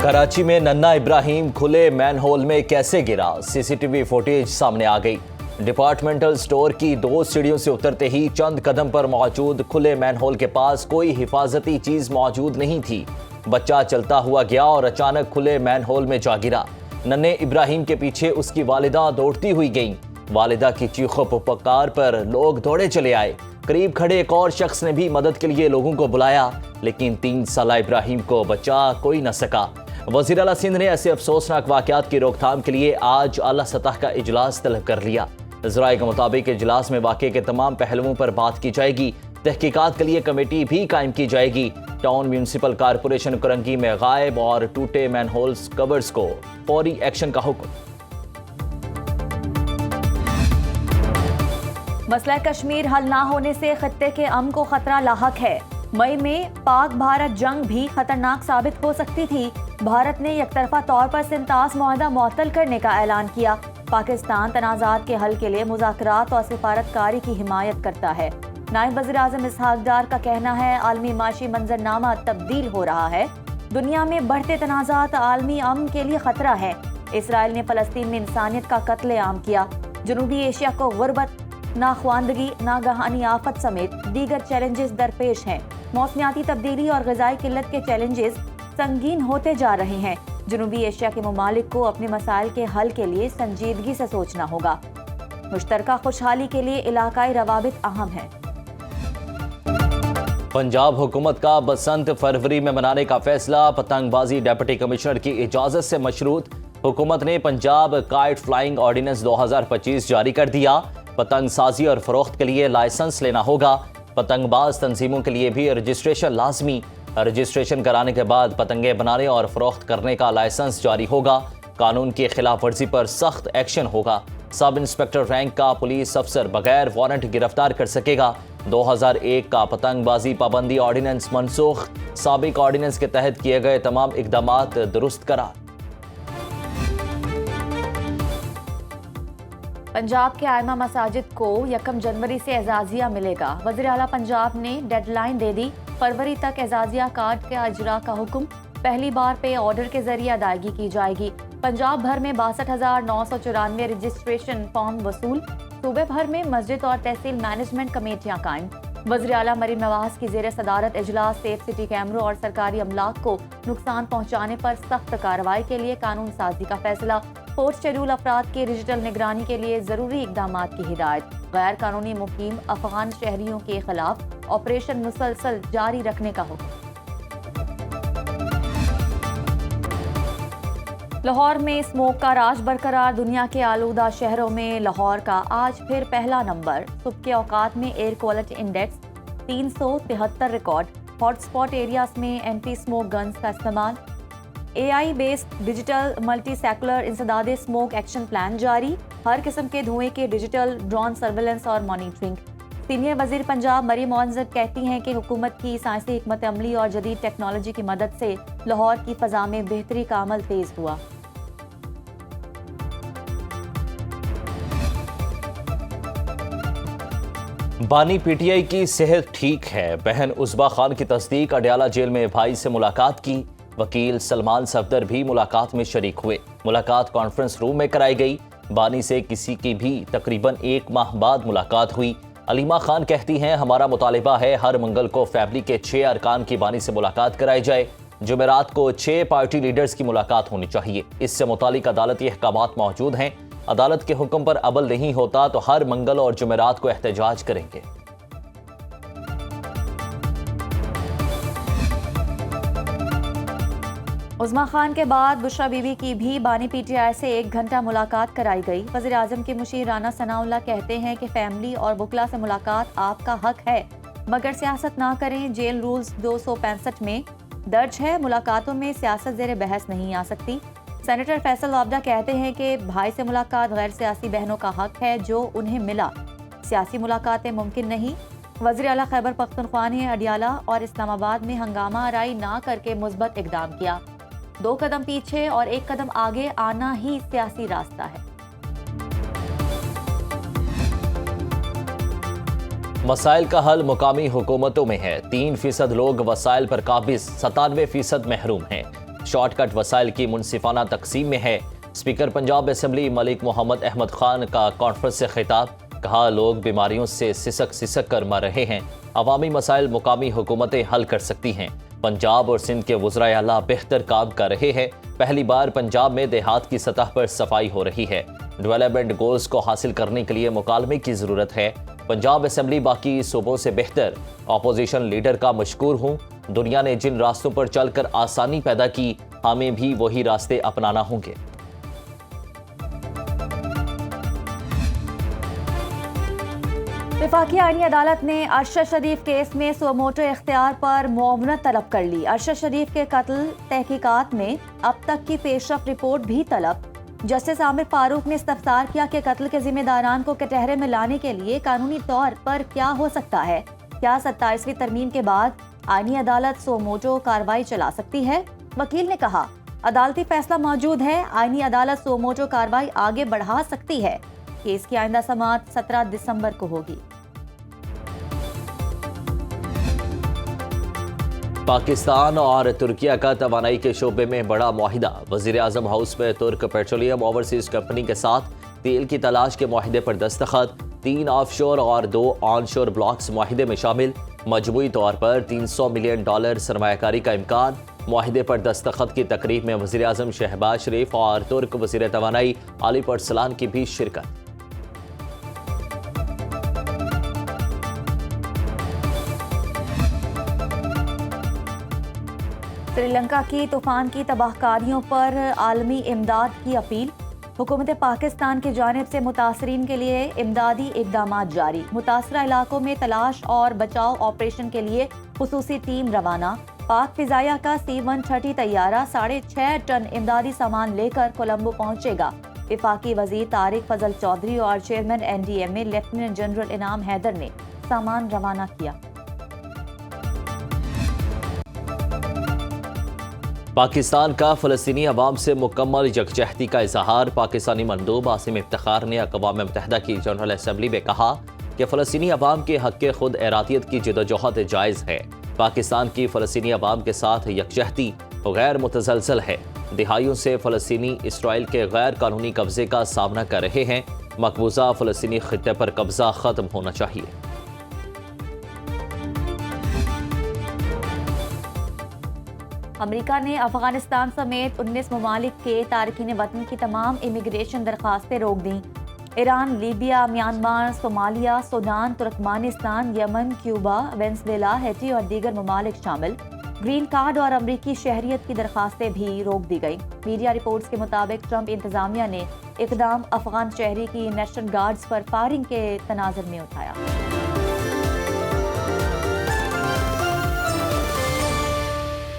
کراچی میں ننا ابراہیم کھلے مین ہول میں کیسے گرا؟ سی سی ٹی وی فوٹیج سامنے آ گئی۔ ڈپارٹمنٹل سٹور کی 2 سیڑھیوں سے اترتے ہی چند قدم پر موجود کھلے مین ہول کے پاس کوئی حفاظتی چیز موجود نہیں تھی۔ بچہ چلتا ہوا گیا اور اچانک کھلے مین ہول میں جا گرا۔ ننے ابراہیم کے پیچھے اس کی والدہ دوڑتی ہوئی گئیں۔ والدہ کی چیخو پکار پر لوگ دوڑے چلے آئے۔ قریب کھڑے ایک اور شخص نے بھی مدد کے لیے لوگوں کو بلایا، لیکن 3 سالہ ابراہیم کو بچا کوئی نہ سکا۔ وزیر اعلیٰ سندھ نے ایسے افسوسناک واقعات کی روک تھام کے لیے آج اعلیٰ سطح کا اجلاس طلب کر لیا۔ ذرائع کے مطابق اجلاس میں واقعے کے تمام پہلوؤں پر بات کی جائے گی۔ تحقیقات کے لیے کمیٹی بھی قائم کی جائے گی۔ ٹاؤن میونسپل کارپوریشن کرنگی میں غائب اور ٹوٹے مین ہولز کورز کو فوری ایکشن کا حکم۔ مسئلہ کشمیر حل نہ ہونے سے خطے کے امن کو خطرہ لاحق ہے۔ مئی میں پاک بھارت جنگ بھی خطرناک ثابت ہو سکتی تھی۔ بھارت نے یک طرفہ طور پر سنتاس معاہدہ معطل کرنے کا اعلان کیا۔ پاکستان تنازعات کے حل کے لیے مذاکرات اور سفارت کاری کی حمایت کرتا ہے۔ نائب وزیر اعظم اسحاق ڈار کا کہنا ہے عالمی معاشی منظرنامہ تبدیل ہو رہا ہے۔ دنیا میں بڑھتے تنازعات عالمی امن کے لیے خطرہ ہے۔ اسرائیل نے فلسطین میں انسانیت کا قتل عام کیا۔ جنوبی ایشیا کو غربت، ناخواندگی، ناگہانی آفت سمیت دیگر چیلنجز درپیش ہیں۔ موسمیاتی تبدیلی اور غذائی قلت کے چیلنجز سنگین ہوتے جا رہے ہیں۔ جنوبی ایشیا کے ممالک کو اپنے مسائل کے حل کے لیے سنجیدگی سے سوچنا ہوگا۔ مشترکہ خوشحالی کے لیے علاقائی روابط اہم ہیں۔ پنجاب حکومت کا بسنت فروری میں منانے کا فیصلہ، پتنگ بازی ڈپٹی کمشنر کی اجازت سے مشروط۔ حکومت نے پنجاب کائٹ فلائنگ آرڈیننس 2025 جاری کر دیا۔ پتنگ سازی اور فروخت کے لیے لائسنس لینا ہوگا۔ پتنگ باز تنظیموں کے لیے بھی رجسٹریشن لازمی۔ رجسٹریشن کرانے کے بعد پتنگیں بنانے اور فروخت کرنے کا لائسنس جاری ہوگا۔ قانون کی خلاف ورزی پر سخت ایکشن ہوگا۔ سب انسپکٹر رینک کا پولیس افسر بغیر وارنٹ گرفتار کر سکے گا۔ 2001 کا پتنگ بازی پابندی آرڈیننس منسوخ۔ سابق آرڈیننس کے تحت کیے گئے تمام اقدامات درست قرار۔ پنجاب کے ائمہ مساجد کو 1 جنوری سے اعزازیہ ملے گا۔ وزیر اعلیٰ پنجاب نے ڈیڈ لائن دے دی۔ فروری تک اعزازیہ کارڈ کے اجرا کا حکم۔ پہلی بار پے آرڈر کے ذریعے ادائیگی کی جائے گی۔ پنجاب بھر میں 62,994 رجسٹریشن فارم وصول۔ صوبے بھر میں مسجد اور تحصیل مینجمنٹ کمیٹیاں قائم۔ وزیر اعلیٰ مریم نواز کی زیر صدارت اجلاس۔ سیف سٹی کیمروں اور سرکاری املاک کو نقصان پہنچانے پر سخت کارروائی کے لیے قانون سازی کا فیصلہ۔ 4 شیڈول افراد کی ڈیجیٹل نگرانی کے لیے ضروری اقدامات کی ہدایت۔ غیر قانونی مقیم افغان شہریوں کے خلاف آپریشن مسلسل جاری رکھنے کا حکم۔ لاہور میں اسموک کا راج برقرار۔ دنیا کے آلودہ شہروں میں لاہور کا آج پھر پہلا نمبر۔ صبح کے اوقات میں air quality index 373 record. Hot spot areas میں اینٹی اسموک گنز کا استعمال۔ A I based digital multi secular انسداد اسموک ایکشن پلان جاری۔ ہر قسم کے دھوئیں کے ڈیجیٹل ڈرون سرویلنس اور مانیٹرنگ۔ سینئر وزیر پنجاب مریم معزز کہتی ہیں کہ حکومت کی سائنسی حکمت عملی اور جدید ٹیکنالوجی کی مدد سے لاہور کی فضا میں بہتری کا عمل تیز ہوا۔ بانی پی ٹی آئی کی صحت ٹھیک ہے۔ بہن عزبہ خان کی تصدیق۔ اڈیالہ جیل میں بھائی سے ملاقات کی۔ وکیل سلمان صفدر بھی ملاقات میں شریک ہوئے۔ ملاقات کانفرنس روم میں کرائی گئی۔ بانی سے کسی کی بھی تقریباً 1 ماہ بعد ملاقات ہوئی۔ علیمہ خان کہتی ہیں ہمارا مطالبہ ہے ہر منگل کو فیملی کے 6 ارکان کی بانی سے ملاقات کرائی جائے۔ جمعرات کو 6 پارٹی لیڈرز کی ملاقات ہونی چاہیے۔ اس سے متعلق عدالتی احکامات موجود ہیں۔ عدالت کے حکم پر عمل نہیں ہوتا تو ہر منگل اور جمعرات کو احتجاج کریں گے۔ عظمیٰ خان کے بعد بشرا بی بی کی بھی بانی پی ٹی آئی سے 1 گھنٹہ ملاقات کرائی گئی۔ وزیر اعظم کے مشیر رانا ثناء اللہ کہتے ہیں کہ فیملی اور وکلا سے ملاقات آپ کا حق ہے، مگر سیاست نہ کریں۔ جیل رولز 265 میں درج ہے، ملاقاتوں میں سیاست زیر بحث نہیں آ سکتی۔ سینیٹر فیصل وابڈہ کہتے ہیں کہ بھائی سے ملاقات غیر سیاسی بہنوں کا حق ہے جو انہیں ملا، سیاسی ملاقاتیں ممکن نہیں۔ وزیر اعلیٰ خیبر پختونخوا نے اڈیالہ اور اسلام آباد میں ہنگامہ آرائی نہ کر کے مثبت اقدام کیا۔ 2 قدم پیچھے اور 1 قدم آگے آنا ہی سیاسی راستہ ہے۔ مسائل کا حل مقامی حکومتوں میں ہے۔ 3% لوگ وسائل پر قابض، 97% محروم ہیں۔ شارٹ کٹ وسائل کی منصفانہ تقسیم میں ہے۔ اسپیکر پنجاب اسمبلی ملک محمد احمد خان کا کانفرنس سے خطاب، کہا لوگ بیماریوں سے سسک کر مر رہے ہیں، عوامی مسائل مقامی حکومتیں حل کر سکتی ہیں۔ پنجاب اور سندھ کے وزرائے اعلیٰ بہتر کام کر رہے ہیں، پہلی بار پنجاب میں دیہات کی سطح پر صفائی ہو رہی ہے۔ ڈیولپمنٹ گولز کو حاصل کرنے کے لیے مکالمے کی ضرورت ہے۔ پنجاب اسمبلی باقی صوبوں سے بہتر، اپوزیشن لیڈر کا مشکور ہوں۔ دنیا نے جن راستوں پر چل کر آسانی پیدا کی، ہمیں بھی وہی راستے اپنانا ہوں گے۔ وفاقی آئینی عدالت نے ارشد شریف کیس میں سو موٹو اختیار پر معاونت طلب کر لی۔ ارشد شریف کے قتل تحقیقات میں اب تک کی پیش رفت رپورٹ بھی طلب۔ جسٹس عامر فاروق نے استفسار کیا کہ قتل کے ذمہ داران کو کٹہرے میں لانے کے لیے قانونی طور پر کیا ہو سکتا ہے؟ کیا 27ویں ترمیم کے بعد آئینی عدالت سو موٹو کارروائی چلا سکتی ہے؟ وکیل نے کہا عدالتی فیصلہ موجود ہے، آئینی عدالت سو موٹو کارروائی آگے بڑھا سکتی ہے۔ کیس کی آئندہ سماعت 17 دسمبر کو ہوگی۔ پاکستان اور ترکیہ کا توانائی کے شعبے میں بڑا معاہدہ، وزیر اعظم ہاؤس میں ترک پیٹرولیم اوورسیز کمپنی کے ساتھ تیل کی تلاش کے معاہدے پر دستخط، 3 آف شور اور 2 آن شور بلاکس معاہدے میں شامل، مجموعی طور پر $300 ملین سرمایہ کاری کا امکان۔ معاہدے پر دستخط کی تقریب میں وزیر اعظم شہباز شریف اور ترک وزیر توانائی علی پرسلان کی بھی شرکت۔ سری لنکا کی طوفان کی تباہ کاریوں پر عالمی امداد کی اپیل، حکومت پاکستان کی جانب سے متاثرین کے لیے امدادی اقدامات جاری، متاثرہ علاقوں میں تلاش اور بچاؤ آپریشن کے لیے خصوصی ٹیم روانہ۔ پاک فضائیہ کا C-130 طیارہ 6.5 ٹن امدادی سامان لے کر کولمبو پہنچے گا۔ وفاقی وزیر طارق فضل چودھری اور چیئرمین NDMA لیفٹیننٹ جنرل انعام حیدر نے سامان روانہ کیا۔ پاکستان کا فلسطینی عوام سے مکمل یکجہتی کا اظہار، پاکستانی مندوب عاصم افتخار نے اقوام متحدہ کی جنرل اسمبلی میں کہا کہ فلسطینی عوام کے حق خود ارادیت کی جدوجہد جائز ہے۔ پاکستان کی فلسطینی عوام کے ساتھ یکجہتی غیر متزلزل ہے۔ دہائیوں سے فلسطینی اسرائیل کے غیر قانونی قبضے کا سامنا کر رہے ہیں، مقبوضہ فلسطینی خطے پر قبضہ ختم ہونا چاہیے۔ امریکہ نے افغانستان سمیت 19 ممالک کے تارکین وطن کی تمام امیگریشن درخواستیں روک دیں۔ Iran, Libya, Myanmar, Somalia, Sudan, Turkmenistan, Yemen, Cuba, Venezuela, Haiti اور دیگر ممالک شامل۔ گرین کارڈ اور امریکی شہریت کی درخواستیں بھی روک دی گئیں۔ میڈیا رپورٹس کے مطابق ٹرمپ انتظامیہ نے اقدام افغان شہری کی نیشنل گارڈز پر فائرنگ کے تناظر میں اٹھایا۔